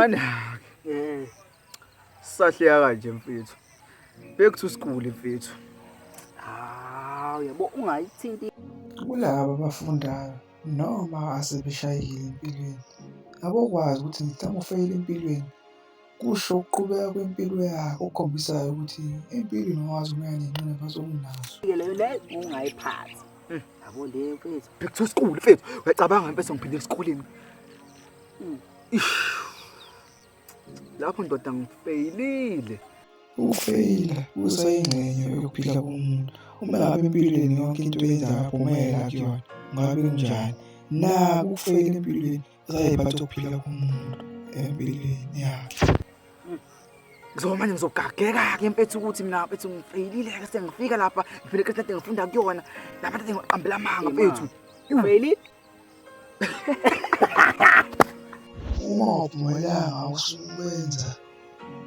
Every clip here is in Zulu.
Uyabona sahleka kanje mfethu. Back to school mfethu. Yabo ungayithinti Kulabo abafundayo noma asebeshayile empilweni, abokwazi ukuthi ngithanda ufeyila empilweni kusho ukuqhubeka kwempilo yakho okukhombisayo ukuthi empilweni wazi umelane nenqinamba zokunazo. le ungayiphathi. Yabo le mfethu. Back to school mfethu. Uyacabanga mfethu ngiphinde esikoleni. Lapho ndoda ngifeyilile. Ukufeyila kusayingxenye yokuphila komuntu. Uma ngabe empilweni yonke into oyenzayo aphumela kuyona, ngabe kunjani? Nako ukufeyila empilweni kusayiphatha ukuphila komuntu empilweni yakhe. Ngizoba manje ngizogageka-ke mfethu ukuthi mina mfethu ngifeyilile-ke sengifika lapha ngiphinde kade ngifunda kuyona. Lapha kade ngiqambela amanga mfethu. Ufeyilile? Uma uphumelanga usukwenza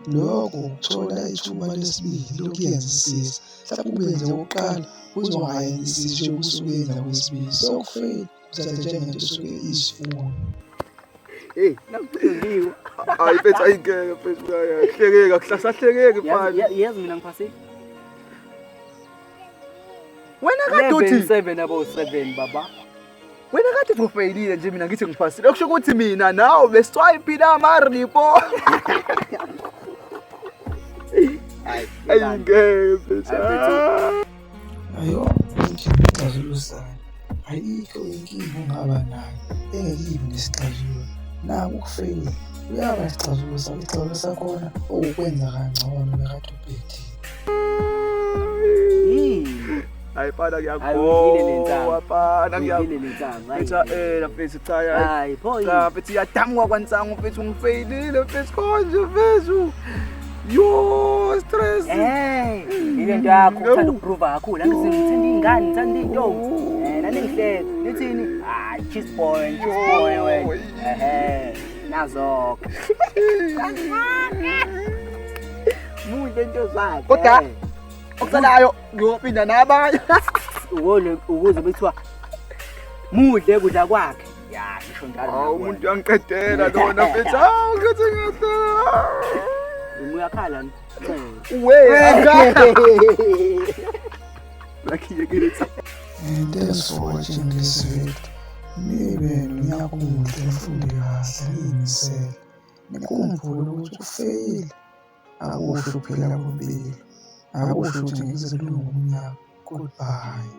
lokho ukuthola ithuba lesibili lokuyenzisisa. Mhlawumbe ubenze okokuqala uzongayenzisisi ukusukenza kwesibili. Sokufeyila kuthatha njengento esuke iyisifundo. Nakuqindiwe. Hayi mfethu ayingeke mfethu uyahlekeka kuhlasahlekeke mfana. Yazi mina ngiphasile. Wena kade uthi 7 abo 7 baba. wena kade ufeyilile nje mina ngithi ngiphasile. Okusho ukuthi mina nawe beswipe amaripo. Ayingeke mfethu. Ayo, ngixazulusayo. Ayikho inkinga ongaba nayo engekibi nesixazululo. Nako ukufeyila uyaba nesixazululo sakho. Isixazululo sakhona ukwenza kangcono bekade ubhekile. Hayi fana Ayungile le ntanga. ngiyakhowa fana Ayungile le ntanga. ngiyakhowa. Mfethu cha ya. Hayi pho Cha mfethu iyadamuka kwansango mfethu ngifeyilile mfethu konje mfethu. Yo stress. Ile nto yakho uthanda ukuprove kakhulu. Angithi ngithanda ingane, ngithanda intombi. Nani ngihleke. Nithini? Cheese boy wena. Nazo. Muhle into zakhe. Kodwa okusalayo ngiyophinda nabanye. Ukuze bethiwa muhle kudla kwakhe. Ya ngisho njalo. Hawu umuntu uyangiqedela lona mfethu. Hawu ngithi ngiyadela. Uyakhala ni? And thanks for watching this video. Nibe nonyaka omuhle nifunde kahle niyimisele. Nikhumbule ukuthi ukufeyila akusho ukuphela kwempilo. Akusho ukuthi ngeke kulunge umnyaka. Goodbye.